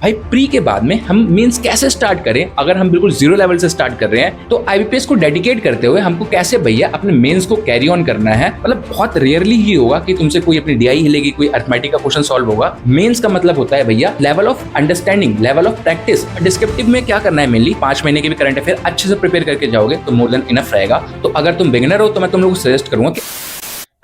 भाई प्री के बाद में हम मेंस कैसे स्टार्ट करें? अगर हम बिल्कुल जीरो लेवल से स्टार्ट कर रहे हैं तो आईबीपीएस को डेडिकेट करते हुए हमको कैसे भैया अपने मेंस को कैरी ऑन करना है। मतलब बहुत रेयरली ही होगा कि तुमसे कोई अपनी डीआई हिलेगी, कोई अरिथमेटिक का क्वेश्चन सॉल्व होगा। मेंस का मतलब होता है भैया level of understanding, level of practice. Descriptive में क्या करना है, मेनली 5 महीने के भी करंट अफेयर अच्छे से प्रिपेयर करके जाओगे तो मोर देन इनफ रहेगा। तो अगर तुम बिगिनर हो तो मैं तुम लोगों को सजेस्ट करूंगा कि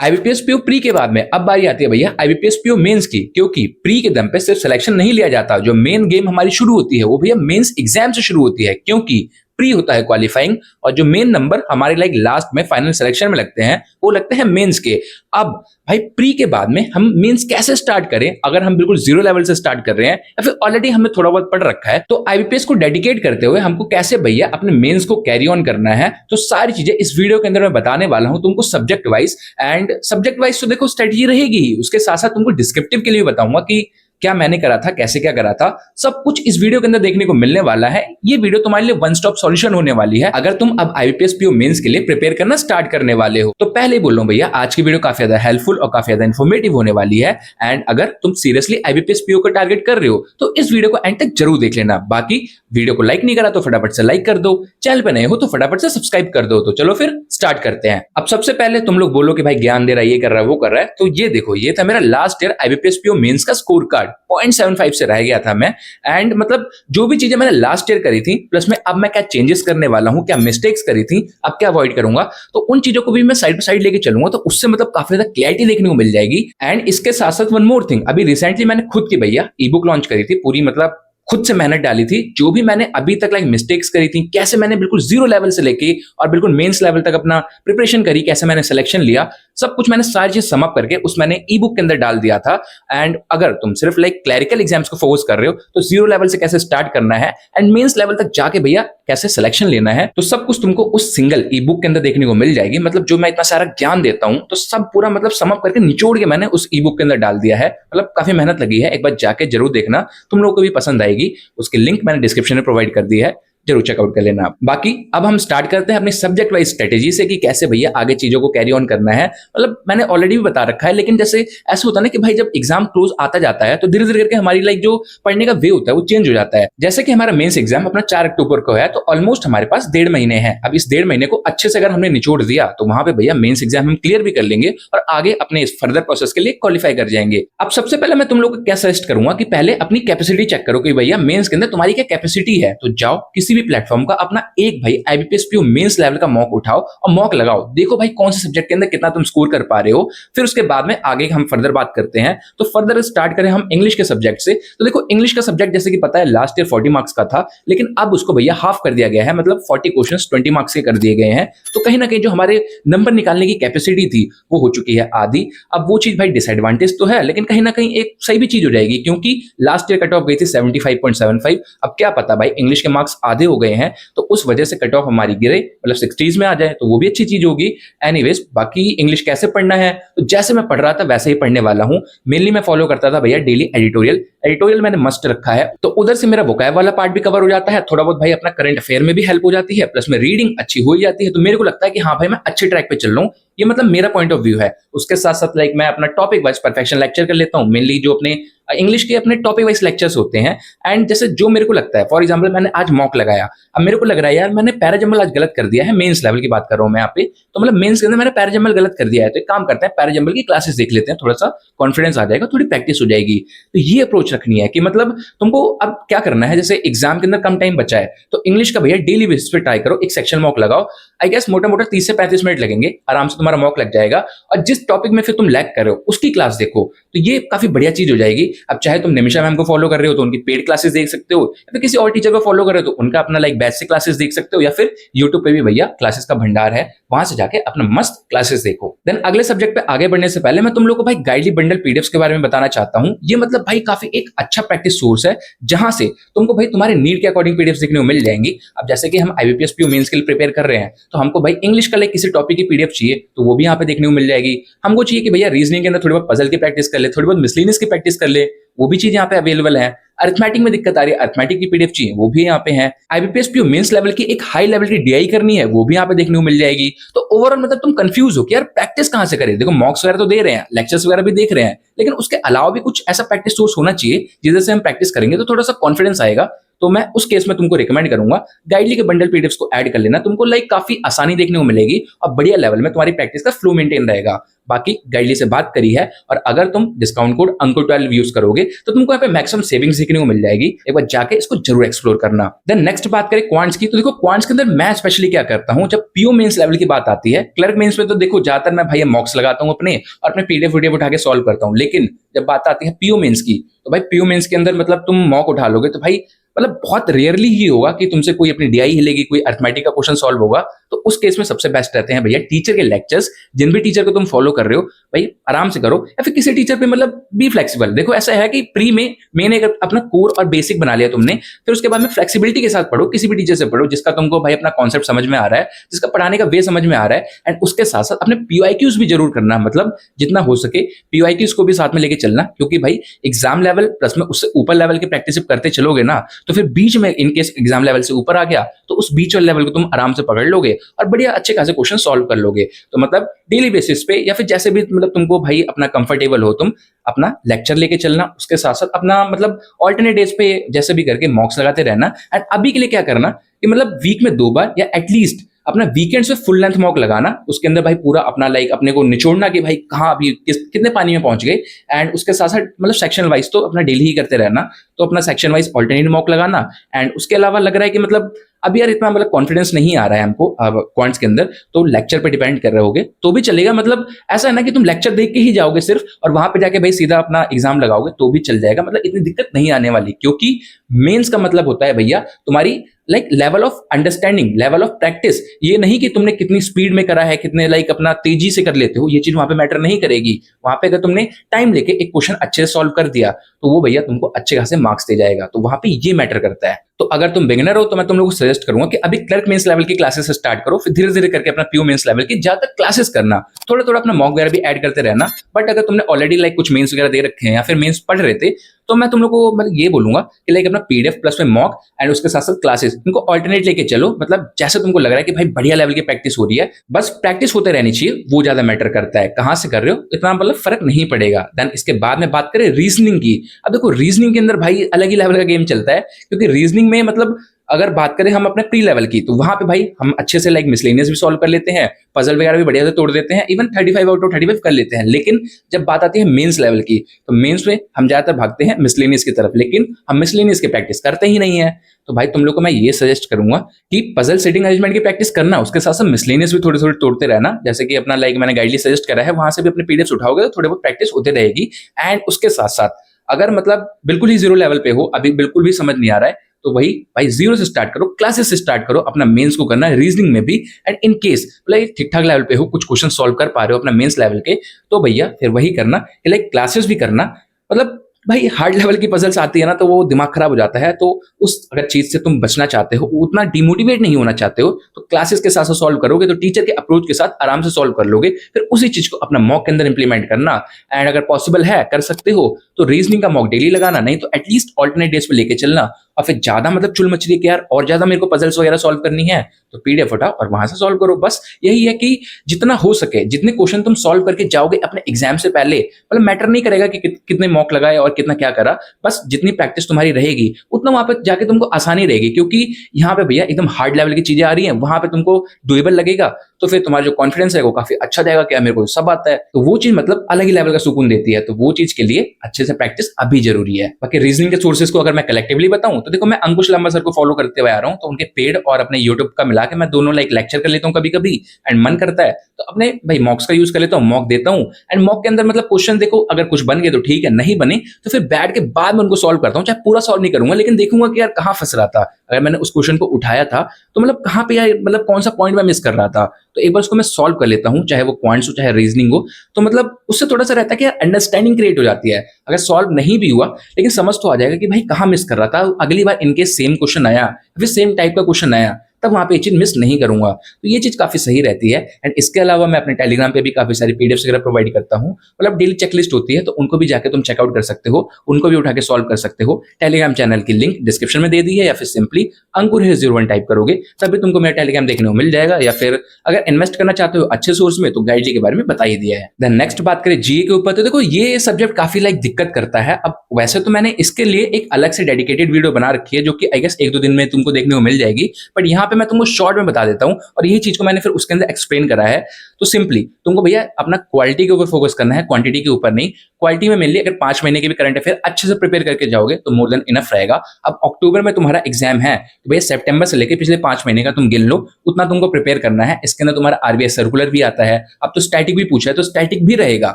आईबीपीएस पीओ प्री के बाद में अब बारी आती है भैया आईबीपीएस पीओ मेंस की, क्योंकि प्री के दम पे सिर्फ सिलेक्शन नहीं लिया जाता। जो मेन गेम हमारी शुरू होती है वो भैया मेंस एग्जाम से शुरू होती है, क्योंकि प्री होता है क्वालिफाइंग और जो मेन नंबर हमारे लाइक लास्ट में फाइनल सिलेक्शन में लगते हैं वो लगते हैं मेंस के। अब भाई प्री के बाद में हम मेंस कैसे स्टार्ट करें? अगर हम बिल्कुल जीरो लेवल से स्टार्ट कर रहे हैं या फिर ऑलरेडी हमने थोड़ा बहुत पढ़ रखा है तो आईबीपीएस को डेडिकेट करते हुए हमको कैसे भैया अपने मेंस को कैरी ऑन करना है। तो सारी चीजें इस वीडियो के अंदर मैं बताने वाला हूं तुमको, subject wise. And subject wise तो देखो स्ट्रेटजी रहेगी ही, उसके साथ साथ तुमको डिस्क्रिप्टिव के लिए बताऊंगा कि क्या मैंने करा था, कैसे क्या करा था, सब कुछ इस वीडियो के अंदर देखने को मिलने वाला है। ये वीडियो तुम्हारे लिए वन स्टॉप सॉल्यूशन होने वाली है अगर तुम अब आईबीपीएस पीओ मेंस के लिए प्रिपेयर करना स्टार्ट करने वाले हो। तो पहले ही बोल रहा हूं भैया आज की वीडियो काफी ज्यादा हेल्पफुल और काफी ज्यादा इन्फॉर्मेटिव होने वाली है। एंड अगर तुम सीरियसली आईबीपीएस पीओ को टारगेट कर रहे हो तो इस वीडियो को एंड तक जरूर देख लेना। बाकी वीडियो को लाइक नहीं करा तो फटाफट से लाइक कर दो, चैनल पे नए हो तो फटाफट से सब्सक्राइब कर दो। तो चलो फिर स्टार्ट करते हैं। अब सबसे पहले तुम लोग बोलो कि भाई ज्ञान दे रहा है, ये कर रहा है, वो कर रहा है, तो ये देखो ये था मेरा last year IBPS PO mains का स्कोर कार्ड। 0.75 से रह गया था मैं। एंड मतलब जो भी चीजें मैंने लास्ट ईयर करी थी प्लस में अब मैं क्या चेंजेस करने वाला हूं, क्या मिस्टेक्स करी थी, अब क्या अवॉइड करूंगा, तो उन चीजों को भी मैं साइड बाय साइड लेके चलूंगा तो उससे मतलब काफी ज्यादा क्लैरिटी देखने को मिल जाएगी। एंड इसके साथ साथ वन मोर थिंग, अभी रिसेंटली मैंने खुद की भैया ई बुक लॉन्च करी थी, पूरी मतलब खुद से मेहनत डाली थी। जो भी मैंने अभी तक लाइक मिस्टेक्स करी थी, कैसे मैंने बिल्कुल जीरो लेवल से लेके और बिल्कुल मेंस लेवल तक अपना प्रिपरेशन करी, कैसे मैंने सिलेक्शन लिया, सब कुछ मैंने सारी चीज सम अप करके उस मैंने ई बुक के अंदर डाल दिया था। एंड अगर तुम सिर्फ लाइक क्लैरिकल एग्जाम्स को फोकस कर रहे हो तो जीरो लेवल से कैसे स्टार्ट करना है एंड मेंस लेवल तक जाके भैया कैसे सिलेक्शन लेना है, तो सब कुछ तुमको उस सिंगल ई बुक के अंदर देखने को मिल जाएगी। मतलब जो मैं इतना सारा ज्ञान देता हूं तो सब पूरा मतलब सम अप करके निचोड़ के मैंने उस ई बुक के अंदर डाल दिया है। मतलब काफी मेहनत लगी है, एक बार जाके जरूर देखना, तुम लोगों को भी पसंद आएगी। उसकी लिंक मैंने डिस्क्रिप्शन में प्रोवाइड कर दी है, जरूर चेकआउट कर लेना। बाकी अब हम स्टार्ट करते हैं अपनी सब्जेक्ट वाइज स्ट्रेटेजी से कि कैसे भैया आगे चीजों को कैरी ऑन करना है। मतलब मैंने ऑलरेडी भी बता रखा है, लेकिन जैसे ऐसा होता है ना कि भाई जब एग्जाम क्लोज आता जाता है तो धीरे धीरे करके हमारी लाइक जो पढ़ने का वे होता है वो चेंज हो जाता है। जैसे कि हमारा मेंस एग्जाम अपना 4 अक्टूबर को है तो ऑलमोस्ट हमारे पास 1.5 महीने हैं। अब इस 1.5 महीने को अच्छे से अगर हमने निचोड़ दिया तो वहां पे भैया मेंस एग्जाम हम क्लियर भी कर लेंगे और आगे अपने इस फर्दर प्रोसेस के लिए क्वालिफाई कर जाएंगे। अब सबसे पहले मैं तुम लोग को क्या सजेस्ट करूंगा कि पहले अपनी कैपेसिटी चेक करो कि भैया मेंस के अंदर तुम्हारी क्या कैपेसिटी है। तो जाओ किसी भी प्लेटफॉर्म का अपना एक भाई आईबीपीएस पीओ मेंस लेवल का मॉक उठाओ और मॉक लगाओ, देखो भाई कौन से सब्जेक्ट के अंदर कितना तुम स्कोर कर पा रहे हो। फिर उसके बाद में आगे हम फर्दर बात करते हैं। तो फर्दर स्टार्ट करें हम इंग्लिश के सब्जेक्ट से। तो देखो इंग्लिश का सब्जेक्ट जैसे कि पता है लास्ट ईयर 40 मार्क्स का था, लेकिन अब उसको भैया हाफ कर दिया गया है, मतलब 40 क्वेश्चंस 20 मार्क्स के कर दिए गए हैं। तो कहीं ना कहीं जो हमारे नंबर निकालने की कैपेसिटी थी वो हो चुकी है आधी। अब वो चीज भाई डिसएडवांटेज तो है, लेकिन कहीं ना कहीं एक सही भी चीज हो जाएगी, क्योंकि लास्ट ईयर कट ऑफ गई थी 75.75। अब क्या पता भाई इंग्लिश के मार्क्स आधे हो गए हैं तो उस वजह से कट ऑफ हमारी गिरे, मतलब 60s में आ जाए तो वो भी अच्छी चीज होगी। एनीवेज बाकी इंग्लिश कैसे पढ़ना है, तो जैसे मैं पढ़ रहा था वैसे ही पढ़ने वाला हूं। मेनली मैं फॉलो करता था भैया डेली एडिटोरियल मैंने मस्ट रखा है, तो उधर से मेरा वोकैब वाला पार्ट भी कवर हो जाता है, थोड़ा बहुत भाई अपना करंट अफेयर में भी हेल्प हो जाती है, प्लस में रीडिंग अच्छी हो जाती है। तो मेरे को लगता है कि हाँ भाई मैं अच्छे ट्रैक पे चल रहा हूँ, ये मतलब मेरा पॉइंट ऑफ व्यू है। उसके साथ साथ लाइक मैं अपना टॉपिक वाइज परफेक्शन लेक्चर कर लेता हूँ, मेनली जो अपने इंग्लिश के अपने टॉपिक वाइज लेक्चर्स होते हैं। एंड जैसे जो मेरे को लगता है, फॉर एग्जांपल मैंने आज मॉक लगाया, अब मेरे को लग रहा है यार मैंने पैराजम्बल आज गलत कर दिया है, मेंस लेवल की बात कर रहा हूं मैं यहाँ पे, तो मतलब मेंस के अंदर मैंने पैराजम्बल गलत कर दिया है, तो एक काम करते हैं पैराजम्बल की क्लासेस देख लेते हैं, थोड़ा सा कॉन्फिडेंस आ जाएगा, थोड़ी प्रैक्टिस हो जाएगी। तो ये अप्रोच रखनी है कि मतलब तुमको अब क्या करना है, जैसे एग्जाम के अंदर कम टाइम बचा है तो इंग्लिश का भैया डेली बेसिस पे ट्राई करो, एक सेक्शन मॉक लगाओ। आई गेस मोटा मोटा 30 से 35 मिनट लगेंगे, आराम से तुम्हारा मॉक लग जाएगा। और जिस टॉपिक में फिर तुम लैग कर रहे हो उसकी क्लास देखो, तो ये काफी बढ़िया चीज हो जाएगी। अब चाहे तुम निमिषा मैम को फॉलो कर रहे हो तो उनकी पेड क्लासेस देख सकते हो, या फिर किसी और टीचर को फॉलो कर रहे हो तो उनका अपना लाइक बैच से क्लासेस देख सकते हो, या फिर यूट्यूब पे भी भैया क्लासेस का भंडार है, वहां से जाके अपना मस्त क्लासेस देखो। देन अगले सब्जेक्ट पे आगे बढ़ने से पहले मैं तुम लोग को भाई गाइडली बंडल पीडीएफ्स के बारे में बताना चाहता हूं। ये मतलब भाई काफी एक अच्छा प्रैक्टिस सोर्स है, जहां से तुमको भाई तुम्हारे नीड के अकॉर्डिंग पीडीएफ्स देखने को मिल जाएंगी। अब जैसे कि हम आईबीपीएस पीओ मेंस के लिए प्रिपेयर कर रहे हैं तो हमको भाई इंग्लिश का लाइक किसी टॉपिक की पीडीएफ चाहिए तो वो भी यहाँ पे देखने को मिल जाएगी। हमको चाहिए कि भैया रीजनिंग के अंदर थोड़ी बहुत पजल की प्रैक्टिस कर ले, थोड़ी बहुत मिसलिनियस की प्रैक्टिस कर ले, वो भी चीज यहाँ पे अवेलेबल है। अरिथमेटिक में दिक्कत आ रही है, अरिथमेटिक की पीडीएफ चाहिए, वो भी यहाँ पे है। आईबीपीएस पीओ मेंस लेवल की एक हाई लेवल की डीआई करनी है, वो भी यहाँ पे देखने को मिल जाएगी। तो ओवरऑल मतलब तुम कंफ्यूज हो कि यार प्रैक्टिस कहाँ से करें। देखो मॉक्स वगैरह तो दे रहे हैं, लेक्चर्स वगैरह भी देख रहे हैं, लेकिन उसके अलावा भी कुछ ऐसा प्रैक्टिस सोर्स होना चाहिए जिससे से हम प्रैक्टिस करेंगे तो थोड़ा सा कॉन्फिडेंस आएगा। तो मैं उस केस में तुमको रिकमेंड करूंगा गाइडली के बंडल पीडीएफ्स को ऐड कर लेना, तुमको लाइक काफी आसानी देखने को मिलेगी और बढ़िया लेवल में तुम्हारी प्रैक्टिस का फ्लो मेंटेन रहेगा। बाकी गाइडली से बात करी है, और अगर तुम डिस्काउंट कोड अंकुर12 यूज करोगे तो तुमको यहाँ पे मैक्सिमम सेविंग्स देखने को मिल जाएगी। एक बार जाके इसको जरूर एक्सप्लोर करना। देन नेक्स्ट बात करें क्वांट्स की, तो देखो क्वांट्स के अंदर मैं स्पेशली क्या करता हूँ, जब पीओ मेंस लेवल की बात आती है, क्लर्क मेंस में तो देखो ज्यादातर मैं भाई मॉक्स लगाता हूँ अपने और अपने पीडीएफ वीडियो उठा के सॉल्व करता हूँ। लेकिन जब बात आती है पीओ मेंस की, तो भाई पीओ मेंस के अंदर मतलब तुम मॉक उठा लोगे तो भाई मतलब बहुत रेयरली ही होगा कि तुमसे कोई अपनी डीआई हिलेगी, कोई अरिथमेटिक का क्वेश्चन सॉल्व होगा। तो उस केस में सबसे बेस्ट रहते हैं भैया टीचर के लेक्चर्स। जिन भी टीचर को तुम फॉलो कर रहे हो भाई आराम से करो, या फिर किसी टीचर पे मतलब बी फ्लेक्सिबल। देखो ऐसा है कि प्री में मैंने अपना कोर और बेसिक बना लिया तुमने, फिर उसके बाद में फ्लेक्सिबिलिटी के साथ पढ़ो, किसी भी टीचर से पढ़ो जिसका तुमको भाई अपना कॉन्सेप्ट समझ में आ रहा है, जिसका पढ़ाने का वे समझ में आ रहा है। एंड उसके साथ साथ अपने पीओआईक्यूज भी जरूर करना, मतलब जितना हो सके पीओआईक्यूज को भी साथ में लेके चलना, क्योंकि भाई एग्जाम लेवल प्लस में उससे ऊपर लेवल की प्रैक्टिस करते चलोगे ना, तो फिर बीच में इनकेस एग्जाम लेवल से ऊपर आ गया तो उस बीच वाले लेवल को तुम आराम से पकड़ लोगे और बढ़िया अच्छे खासे क्वेश्चन सॉल्व कर लोगे। तो मतलब डेली बेसिस पे या फिर जैसे भी मतलब तुमको भाई अपना कंफर्टेबल हो, तुम अपना लेक्चर लेके चलना, उसके साथ साथ अपना मतलब ऑल्टरनेट डेज पे जैसे भी करके मॉक्स लगाते रहना। एंड अभी के लिए क्या करना कि मतलब वीक में 2 बार या एटलीस्ट अपना वीकेंड्स में फुल लेंथ मॉक लगाना, उसके अंदर भाई पूरा अपना लाइक अपने को निचोड़ना कि भाई कहाँ अभी कितने पानी में पहुंच गए। एंड उसके साथ साथ मतलब सेक्शन वाइज तो अपना डेली ही करते रहना, तो अपना सेक्शन वाइज ऑल्टरनेट मॉक लगाना। एंड उसके अलावा लग रहा है कि मतलब अभी यार इतना मतलब कॉन्फिडेंस नहीं आ रहा है हमको क्वांट्स के अंदर, तो लेक्चर पे डिपेंड कर रहे होगे तो भी चलेगा। मतलब ऐसा है ना कि तुम लेक्चर देख के ही जाओगे सिर्फ और वहां पे जाके भाई सीधा अपना एग्जाम लगाओगे तो भी चल जाएगा, मतलब इतनी दिक्कत नहीं आने वाली। क्योंकि मेंस का मतलब होता है भैया तुम्हारी like level of understanding, level of practice. ये नहीं कि तुमने कितनी स्पीड में करा है, कितने लाइक अपना तेजी से कर लेते हो, ये चीज वहां पे मैटर नहीं करेगी। वहां पे अगर तुमने टाइम लेके एक क्वेश्चन अच्छे से सॉल्व कर दिया तो वो भैया तुमको अच्छे खासे मार्क्स दे जाएगा, तो वहां पे ये मैटर करता है। तो अगर तुम बिगिनर हो तो मैं तुम लोगों को सजेस्ट करूंगा कि अभी क्लर्क मेंस लेवल की क्लासेस स्टार्ट करो, फिर धीरे धीरे करके अपना पीओ मेंस लेवल की ज्यादा क्लासेस करना, थोड़ा थोड़ा अपना मॉक वगैरह भी ऐड करते रहना। बट अगर तुमने ऑलरेडी लाइक कुछ मेंस वगैरह दे रखे हैं या फिर मेंस पढ़ रहे थे, तो मैं तुम लोग को मतलब ये बोलूंगा कि लाइक अपना पीडीएफ प्लस में मॉक एंड उसके साथ साथ क्लासेस इनको ऑल्टरनेट लेके चलो। मतलब जैसे तुमको लग रहा है कि भाई बढ़िया लेवल की प्रैक्टिस हो रही है, बस प्रैक्टिस होते रहनी चाहिए, वो ज्यादा मैटर करता है। कहां से कर रहे हो इतना मतलब फर्क नहीं पड़ेगा। देन इसके बाद में बात करें रीजनिंग की। अब देखो रीजनिंग के अंदर भाई अलग ही लेवल का गेम चलता है, क्योंकि रीजनिंग में मतलब अगर बात करें हम अपने प्री लेवल की, तो वहां पे भाई हम अच्छे से लाइक मिसलेनियस भी सॉल्व कर लेते हैं, पजल वगैरह भी बढ़िया से तोड़ देते हैं, इवन 35 आउट ऑफ 35 कर लेते हैं। लेकिन जब बात आती है मेंस लेवल की, तो मेंस में हम ज्यादातर भागते हैं मिसलेनियस की तरफ, लेकिन हम मिसलेनियस की प्रैक्टिस करते ही नहीं है। तो भाई तुम लोग को मैं ये सजेस्ट करूंगा कि पजल सेटिंग अरेंजमेंट की प्रैक्टिस करना, उसके साथ साथ मिसलेनियस भी थोड़ी थोड़ी तोड़ते रहना। जैसे कि अपना लाइक मैंने गाइडली सजेस्ट करा है, वहां से भी अपने पीडीएफ उठाओगे तो थोड़ी बहुत प्रैक्टिस होती रहेगी। एंड उसके साथ साथ अगर मतलब बिल्कुल ही जीरो लेवल पे हो, अभी बिल्कुल भी समझ नहीं आ रहा है, तो वही भाई जीरो से स्टार्ट करो, क्लासेस से स्टार्ट करो, अपना मेंस को करना है रीजनिंग में भी। एंड इन केस लाइक ठीक ठाक लेवल पे हो, कुछ क्वेश्चन सॉल्व कर पा रहे हो अपना मेंस लेवल के, तो भैया फिर वही करना, लाइक क्लासेस भी करना। मतलब भाई हार्ड लेवल की पजल्स आती है ना तो वो दिमाग खराब हो जाता है। तो उस अगर चीज से तुम बचना चाहते हो, उतना डिमोटिवेट नहीं होना चाहते हो, तो क्लासेस के साथ साथ सॉल्व करोगे तो टीचर के अप्रोच के साथ आराम से सॉल्व कर लोगे। फिर उसी चीज को अपना मॉक के अंदर इंप्लीमेंट करना। एंड अगर पॉसिबल है कर सकते हो तो रीजनिंग का मॉक डेली लगाना, नहीं तो एटलीस्ट ऑल्टरनेट डेज पे लेके चलना। और फिर ज्यादा मतलब चुल मचली के यार और ज्यादा मेरे को पजल्स वगैरह सॉल्व करनी है, तो पीडीएफ उठाओ और वहां से सॉल्व करो। बस यही है कि जितना हो सके, जितने क्वेश्चन तुम सॉल्व करके जाओगे अपने एग्जाम से पहले, मतलब मैटर नहीं करेगा कि कितने मॉक लगाए और कितना क्या करा, बस जितनी प्रैक्टिस तुम्हारी रहेगी उतना वहां पे जाके तुमको आसानी रहेगी। क्योंकि यहाँ पे भैया एकदम हार्ड लेवल की चीजें आ रही हैं, वहां पे तुमको डुएबल लगेगा, तो फिर तुम्हारा जो कॉन्फिडेंस है वो काफी अच्छा जाएगा कि मेरे को सब आता है। तो वो चीज मतलब अलग ही लेवल का सुकून देती है। तो वो चीज के लिए अच्छे से प्रैक्टिस अभी जरूरी है। बाकी रीजनिंग के सोर्सेज को अगर मैं कलेक्टिवली बताऊं तो देखो, मैं अंकुश लांबा सर को फॉलो करते हुए आ रहा हूं, तो उनके पेड और अपने यूट्यूब का मिला के मैं दोनों लाइक लेक्चर कर लेता हूं कभी कभी। एंड मन करता है तो अपने भाई मॉक्स का यूज कर लेता हूं, मॉक देता हूं। एंड मॉक के अंदर मतलब क्वेश्चन देखो, अगर कुछ बन गए तो ठीक है, नहीं बने तो फिर बैठ के बाद में उनको सॉल्व करता हूं। चाहे पूरा सॉल्व नहीं करूंगा, लेकिन देखूंगा कि यार कहां फंस रहा था, अगर मैंने उस क्वेश्चन को उठाया था तो मतलब कहां पे यार मतलब कौन सा पॉइंट मैं मिस कर रहा था, तो एक बार उसको मैं सॉल्व कर लेता हूं, चाहे वो क्वांट्स हो चाहे रीजनिंग हो। तो मतलब उससे थोड़ा सा रहता है कि यार अंडरस्टैंडिंग क्रिएट हो जाती है। अगर सॉल्व नहीं भी हुआ लेकिन समझ तो आ जाएगा कि भाई कहां मिस कर रहा था। अगली बार इनके सेम क्वेश्चन आया, फिर सेम टाइप का क्वेश्चन आया, तब वहाँ पे ये चीज़ मिस नहीं करूंगा। तो ये चीज़ काफ़ी सही रहती है। एंड इसके अलावा मैं अपने टेलीग्राम पे भी काफ़ी सारी पीडीएफ्स वगैरह प्रोवाइड करता हूँ, मतलब डेली चेकलिस्ट होती है, तो उनको भी जाके तुम चेकआउट कर सकते हो, उनको भी उठा के सॉल्व कर सकते हो। टेलीग्राम चैनल की लिंक डिस्क्रिप्शन में दे दी है, या फिर सिंपली अंकुर है 01 टाइप करोगे तभी तुमको मेरा टेलीग्राम देखने को मिल जाएगा। या फिर अगर इन्वेस्ट करना चाहते हो अच्छे सोर्स में, तो गाइड जी के बारे में बता ही दिया है। देन नेक्स्ट बात करें जीए के ऊपर, तो देखो ये सब्जेक्ट काफी दिक्कत करता है। अब वैसे तो मैंने इसके लिए एक अलग से डेडिकेटेड वीडियो बना रखी है, जो कि आई गेस 1-2 दिन में तुमको देखने को मिल जाएगी, बट यहाँ पे मैं तुमको शॉर्ट में बता देता हूँ, और यही चीज को मैंने फिर उसके अंदर एक्सप्लेन करा है। तो सिंपली तुमको भैया अपना क्वालिटी के ऊपर फोकस करना है, क्वांटिटी के ऊपर नहीं। क्वालिटी में मेनली अगर 5 महीने के भी करंट अफेयर अच्छे से प्रिपेयर करके जाओगे तो मोर देन इनफ रहेगा। अब अक्टूबर में तुम्हारा एग्जाम है, तो भैया सितंबर से लेकर पिछले 5 महीने का तुम गिन लो, उतना तुमको प्रिपेयर करना है। इसके अंदर तुम्हारा आरबीआई सर्कुलर भी आता है, अब तो स्टैटिक भी पूछा है तो स्टैटिक भी रहेगा,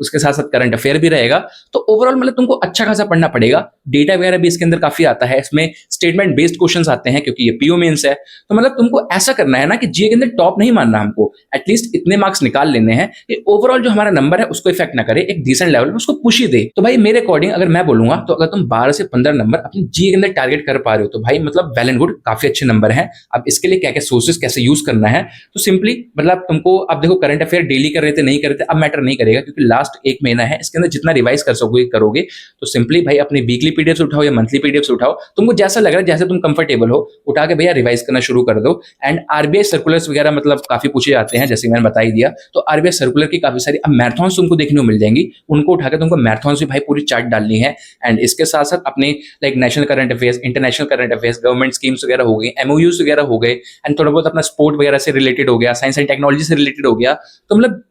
उसके साथ साथ करंट अफेयर भी रहेगा। तो ओवरऑल मतलब तुमको अच्छा खासा पढ़ना पड़ेगा। डेटा वगैरह भी इसके अंदर काफी आता है, इसमें स्टेटमेंट बेस्ड क्वेश्चंस आते हैं क्योंकि ये पीओ मेंस है। तो मतलब तुमको ऐसा करना है ना कि जीए के अंदर टॉप नहीं मानना, हमको एटलीस्ट इतने मार्क्स निकाल लेने हैं कि ओवरऑल जो हमारा नंबर है उसको इफेक्ट ना करे, एक डिसेंट लेवल पे उसको पुश ही दे। तो भाई मेरे अकॉर्डिंग अगर मैं बोलूंगा, तो अगर तुम 12 से 15 नंबर अपनी जीए के अंदर टारगेट कर पा रहे हो तो भाई मतलब वेल एंड गुड, काफी अच्छे नंबर हैं। अब इसके लिए क्या क्या सोर्सेस कैसे यूज करना है, तो सिंपली मतलब तुमको अब देखो करंट अफेयर डेली कर रहे थे नहीं कर रहे थे, अब मैटर नहीं करेगा क्योंकि लास्ट 1 महीना है, इसके अंदर जितना रिवाइज कर सकोगे करोगे। तो सिंपली भाई अपनी वीकली पीडीएफ उठाओ या मंथली पीडीएफ उठाओ, तुमको जैसा लग रहा है, जैसे तुम कंफर्टेबल हो, उठा के भैया रिवाइज करना शुरू कर दो। एंड आरबीआई सर्कुलर्स वगैरह मतलब काफी पूछे जाते हैं, जैसे मैंने बता ही दिया। तो आरबीआई सर्कुलर की काफी सारी अब मैराथन्स तुमको देखने को मिल जाएंगी, उनको उठा के तुमको मैराथन्स भी भाई पूरी चार्ट डालनी है। एंड इसके साथ साथ अपने national current affairs, international current affairs, government schemes वगैरह हो गई, एमओयूज वगैरह हो गए, एंड थोड़ा बहुत अपना स्पोर्ट वगैरह से रिलेटेड हो गया, साइंस एंड टेक्नोलॉजी से रिलेटेड हो गया। तो मतलब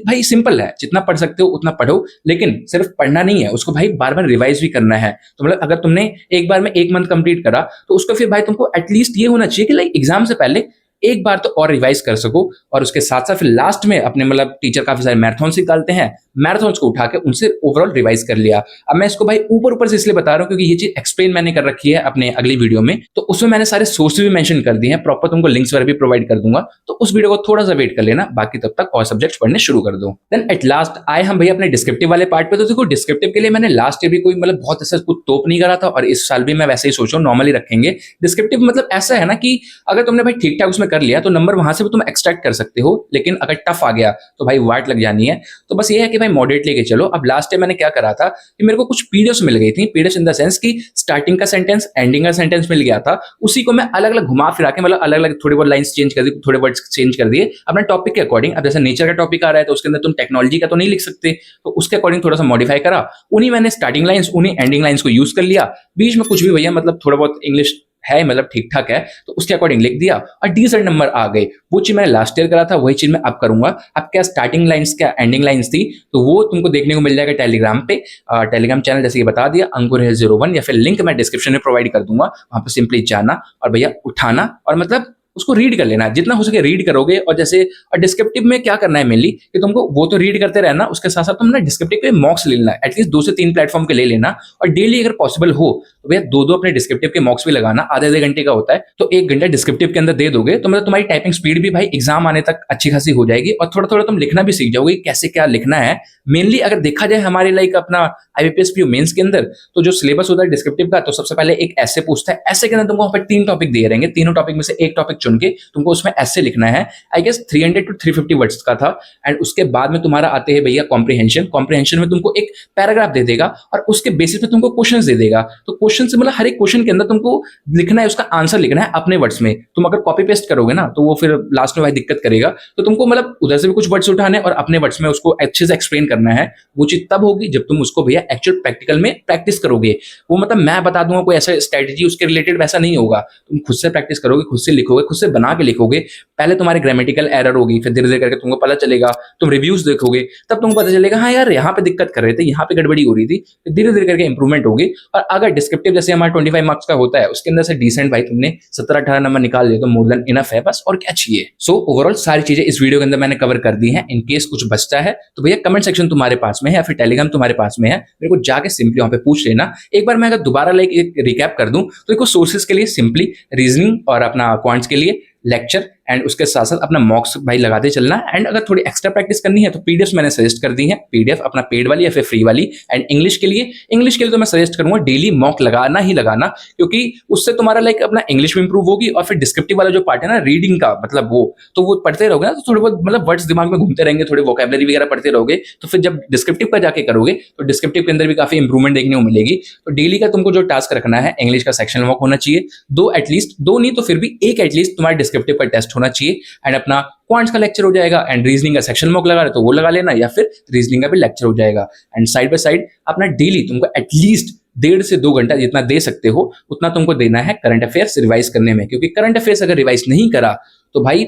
भाई सिंपल है, जितना पढ़ सकते हो उतना पढ़ो, लेकिन सिर्फ पढ़ना नहीं है, उसको भाई बार बार रिवाइज भी करना है। तो मतलब अगर तुमने एक बार में 1 मंथ कंप्लीट करा, तो उसको फिर भाई तुमको एटलीस्ट ये होना चाहिए कि एग्जाम से पहले एक बार तो और रिवाइज कर सको। और उसके साथ साथ फिर लास्ट में अपने मतलब टीचर काफी सारे मैराथन्स निकालते हैं, मैराथन्स को उठा के उनसे ओवरऑल रिवाइज कर लिया। अब मैं इसको भाई ऊपर ऊपर से इसलिए बता रहा हूँ क्योंकि ये चीज एक्सप्लेन मैंने कर रखी है अपने अगली वीडियो में, तो उसमें मैंने सारे सोर्सेज भी मेंशन कर दिए हैं, प्रॉपर तुमको लिंक्स वगैरह भी प्रोवाइड कर दूंगा। तो उस वीडियो को थोड़ा सा वेट कर लेना, बाकी तब तक और सब्जेक्ट्स पढ़ने शुरू कर दो। देन एट लास्ट आए हम भैया अपने डिस्क्रिप्टिव वाले पार्ट पे। तो देखो डिस्क्रिप्टिव के लिए मैंने लास्ट ईयर भी कोई मतलब बहुत ऐसा कुछ तोप नहीं करा था, और इस साल भी मैं वैसे ही सोच रहा हूँ नॉर्मली रखेंगे। डिस्क्रिप्टिव मतलब ऐसा है ना कि अगर तुमने भाई ठीक ठाक उसमें कर लिया तो नंबर वहां से भी तुम एक्सट्रैक्ट कर सकते हो, लेकिन अगर टफ आ गया तो भाई वाट लग जानी है। तो बस ये है कि भाई मॉडरेट लेके चलो। अब लास्ट टाइम मैंने क्या करा था कि मेरे को कुछ पीडीएफ्स मिल गई थी, पीडीएफ्स इन द सेंस कि स्टार्टिंग का सेंटेंस, एंडिंग का सेंटेंस मिल गया था, उसी को मैं अलग अलग घुमा फिरा के मतलब अलग अलग थोड़ी बहुत लाइंस चेंज कर दी, थोड़े वर्ड्स चेंज कर दिए अपने टॉपिक के अकॉर्डिंग। अब जैसे नेचर का टॉपिक आ रहा है तो उसके अंदर तुम टेक्नोलॉजी का तो नहीं लिख सकते, तो उसके अकॉर्डिंग थोड़ा सा मॉडिफाई करा, उन्हीं मैंने स्टार्टिंग लाइंस उन्हीं एंडिंग लाइंस को यूज कर लिया। बीच में कुछ भी भैया मतलब थोड़ा बहुत इंग्लिश है मतलब ठीक ठाक है तो उसके अकॉर्डिंग लिख दिया और डिसेंट नंबर आ गए। वो चीज मैंने लास्ट ईयर करा था, वही चीज मैं अब करूंगा। अब क्या स्टार्टिंग लाइंस क्या एंडिंग लाइंस थी, तो वो तुमको देखने को मिल जाएगा टेलीग्राम पे। टेलीग्राम चैनल जैसे कि बता दिया अंकुर है 01, या फिर लिंक मैं डिस्क्रिप्शन में प्रोवाइड कर दूंगा, वहां पर सिंपली जाना और भैया उठाना और मतलब उसको रीड कर लेना, जितना हो सके रीड करोगे। और जैसे और डिस्क्रिप्टिव में क्या करना है मेनली कि तुमको वो तो रीड करते रहना, उसके साथ साथ तुम ना डिस्क्रिप्टिव पे मॉक्स ले लेना, एटलीस्ट 2 से 3 प्लेटफॉर्म के ले लेना। और डेली अगर पॉसिबल हो तो भैया 2-2 अपने डिस्क्रिप्टिव के मॉक्स भी लगाना, आधे घंटे का होता है, तो 1 घंटा डिस्क्रिप्टिव के अंदर दे दोगे तो मतलब तुम्हारी टाइपिंग स्पीड भी भाई एग्जाम आने तक अच्छी खासी हो जाएगी। और थोड़ा थोड़ा तुम लिखना भी सीख जाओगे कैसे क्या लिखना है। मेनली अगर देखा जाए हमारे अपना आईबीपीएस पीओ मेंस के अंदर, तो जो सिलेबस होता है डिस्क्रिप्टिव का, तो सबसे पहले एक ऐसे पूछता है, ऐसे के अंदर तुमको वहां पर 3 टॉपिक दिए रहेंगे, तीनों टॉपिक में से एक टॉपिक चुन के तुमको उसमें ऐसे लिखना है। आई गेस 300 to 350 वर्ड्स का था। एंड उसके बाद में तुम्हारा आते हैं भैया कॉम्प्रिहेंशन। कॉम्प्रिहेंशन में तुमको एक पैराग्राफ दे देगा और उसके बेसिस पे तुमको क्वेश्चंस दे देगा। तो क्वेश्चन से मतलब हर एक क्वेश्चन के अंदर तुमको लिखना है, उसका आंसर लिखना है अपने वर्ड्स में। तुम अगर कॉपी पेस्ट करोगे ना तो वो फिर लास्ट में भाई दिक्कत करेगा। तो तुमको मतलब उधर से भी कुछ वर्ड्स उठाने और अपने वर्ड्स में उसको अच्छे से एक्सप्लेन करना है। वो चीज तब होगी जब तुम उसको भैया एक्चुअल प्रैक्टिकल में प्रैक्टिस करोगे। वो मतलब मैं बता दूंगा कोई ऐसा स्ट्रेटेजी उसके रिलेटेड वैसा नहीं होगा। तुम खुद से प्रैक्टिस करोगे, खुद से लिखोगे, खुद से बना के लिखोगे। पहले तुम्हारे ग्रामेटिकल एरर होगी, फिर धीरे धीरे करके तुमको पता चलेगा, तुम रिव्यूज देखोगे, तब तुमको पता चलेगा हाँ यार यहाँ पे दिक्कत कर रहे थे, यहाँ पे गड़बड़ी हो रही थी, फिर धीरे धीरे करके इंप्रूवमेंट होगी। और अगर डिस्क्रिप्टिव जैसे हमारा 25 मार्क्स का होता है, उसके अंदर से डिसेंट भाई तुमने 17-18 नंबर निकाल लिए तो मोर देन इनफ है, बस और क्या चाहिए। सो ओवरऑल सारी चीजें इस वीडियो के अंदर मैंने कवर कर दी हैं। इन केस कुछ बचता है तो भैया कमेंट सेक्शन तुम्हारे पास में है या फिर टेलीग्राम तुम्हारे पास में है, मेरे को जाके सिंपली वहां पे पूछ लेना। एक बार मैं अगर दोबारा एक रिकैप कर दूं तो देखो सोर्सेज के लिए सिंपली रीजनिंग और अपना क्वांट्स के लिए लेक्चर एंड उसके साथ साथ अपना मॉक्स भाई लगाते चलना। एंड अगर थोड़ी एक्स्ट्रा प्रैक्टिस करनी है तो पीडीएफ मैंने सजेस्ट कर दी है, पीडीएफ अपना पेड वाली या फिर फ्री वाली। एंड इंग्लिश के लिए तो मैं सजेस्ट करूंगा डेली मॉक लगाना ही लगाना, क्योंकि उससे तुम्हारा लाइक अपना इंग्लिश भी इंप्रूव होगी और फिर डिस्क्रिप्टिव वाला जो पार्ट है ना रीडिंग का, मतलब वो पढ़ते रहोगे ना तो थोड़े बहुत मतलब वर्ड्स दिमाग में घूमते रहेंगे, थोड़े वोकैबुलरी वगैरह पढ़ते रहोगे, तो फिर जब डिस्क्रिप्टिव का जाके करोगे तो डिस्क्रिप्टिव के अंदर भी काफी इंप्रूवमेंट देखने को मिलेगी। तो डेली का तुमको जो टास्क रखना है, इंग्लिश का सेक्शन वॉक होना चाहिए, दो एटलीस्ट, दो नहीं तो फिर भी एक एटलीस्ट तुम्हारा डिस्क्रिप्टिव का टेस्ट होना चाहिए। एंड अपना क्वांट्स का लेक्चर हो जाएगा, एंड रीजनिंग का सेक्शन मॉक लगा रहे तो वो लगा लेना, या फिर रीजनिंग का भी लेक्चर हो जाएगा। एंड साइड बाय साइड अपना डेली तुमको एटलीस्ट 1.5 से 2 घंटा जितना दे सकते हो उतना तुमको देना है करंट अफेयर्स रिवाइज करने में, क्योंकि करंट अफेयर्स अगर रिवाइज नहीं करा तो भाई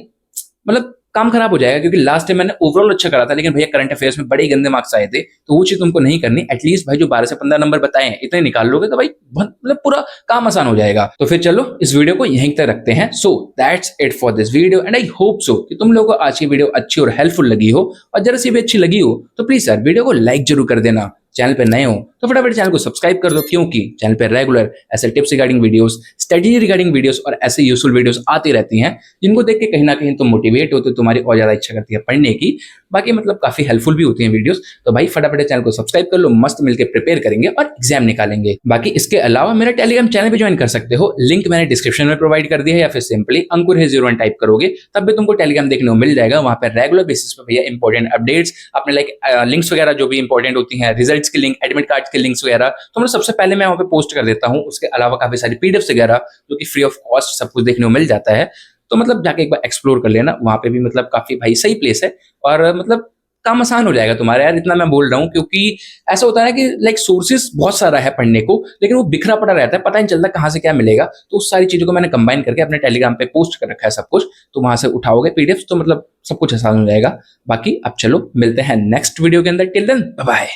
मतलब काम खराब हो जाएगा। क्योंकि लास्ट टाइम मैंने ओवरऑल अच्छा करा था, लेकिन भैया करंट अफेयर्स में बड़े गंदे मार्क्स आए थे, तो वो चीज तुमको नहीं करनी। एटलीस्ट भाई जो 12 से 15 नंबर बताए हैं इतने निकाल लोगे तो भाई मतलब पूरा काम आसान हो जाएगा। तो फिर चलो इस वीडियो को यहीं तक रखते हैं। So that's it for this video, and I hope so कि तुम लोगों को आज की वीडियो अच्छी और हेल्पफुल लगी हो, और जरा सी भी अच्छी लगी हो तो प्लीज यार वीडियो को लाइक जरूर कर देना। चैनल पे नए हो तो फटाफट चैनल को सब्सक्राइब कर दो, क्योंकि चैनल पे रेगुलर ऐसे tips regarding videos, study regarding videos और ऐसे यूजफुल वीडियोस आती रहती हैं, जिनको देख के कहीं ना कहीं तुम मोटिवेट होते हो, तुम्हारी और ज्यादा इच्छा करती है पढ़ने की। बाकी मतलब काफी हेल्पफुल भी होती हैं वीडियोस। तो भाई फटाफट चैनल को सब्सक्राइब कर लो, मस्त मिलकर प्रिपेयर करेंगे और एग्जाम निकालेंगे। बाकी इसके अलावा मेरा टेलीग्राम चैनल भी ज्वाइन कर सकते हो, लिंक मैंने डिस्क्रिप्शन में प्रोवाइड कर दिया है, या फिर सिंपली अंकुर है 01 टाइप करोगे तब भी तुमको टेलीग्राम देखने को मिल जाएगा। वहां पर रेगुलर बेसिस पे भैया इंपॉर्टेंट अपडेट्स, अपने लाइक लिंक्स वगैरह जो भी इंपॉर्टेंट होती हैं, रिजल्ट्स की लिंक, एडमिट कार्ड के लिंक्स वगैरह, तो मैं सबसे पहले मैं वहां पे पोस्ट कर देता हूँ। उसके अलावा काफी सारी पीडीएफ्स वगैरह जो कि फ्री ऑफ कॉस्ट सब कुछ देखने को मिल जाता है। तो मतलब जाके एक बार एक्सप्लोर कर लेना, वहां पे भी मतलब काफी भाई सही प्लेस है, और मतलब काम आसान हो जाएगा तुम्हारा यार। इतना मैं बोल रहा हूँ क्योंकि ऐसा होता है ना कि लाइक सोर्सेस बहुत सारा है पढ़ने को, लेकिन वो बिखरा पड़ा रहता है, पता नहीं चलता कहाँ से क्या मिलेगा। तो उस सारी चीजों को मैंने कंबाइन करके अपने टेलीग्राम पे पोस्ट कर रखा है सब कुछ, तो वहां से उठाओगे पीडीएफ तो मतलब सब कुछ आसान हो जाएगा। बाकी अब चलो मिलते हैं नेक्स्ट वीडियो के अंदर, टिल देन बाय बाय।